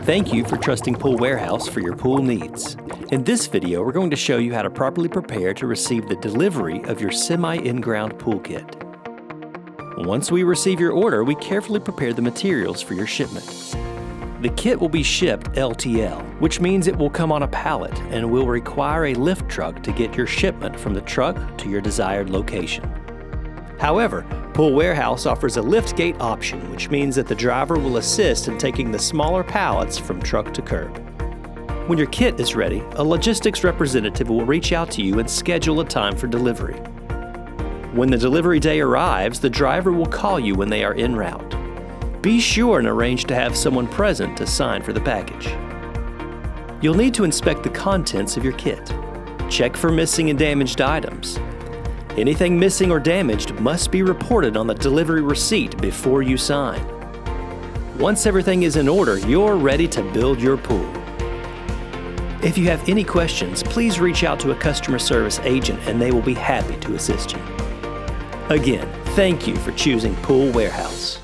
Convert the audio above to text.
Thank you for trusting Pool Warehouse for your pool needs. In this video, we're going to show you how to properly prepare to receive the delivery of your semi-inground pool kit. Once we receive your order, we carefully prepare the materials for your shipment. The kit will be shipped LTL, which means it will come on a pallet and will require a lift truck to get your shipment from the truck to your desired location. However, Pool Warehouse offers a liftgate option, which means that the driver will assist in taking the smaller pallets from truck to curb. When your kit is ready, a logistics representative will reach out to you and schedule a time for delivery. When the delivery day arrives, the driver will call you when they are en route. Be sure and arrange to have someone present to sign for the package. You'll need to inspect the contents of your kit. Check for missing and damaged items. Anything missing or damaged must be reported on the delivery receipt before you sign. Once everything is in order, you're ready to build your pool. If you have any questions, please reach out to a customer service agent and they will be happy to assist you. Again, thank you for choosing Pool Warehouse.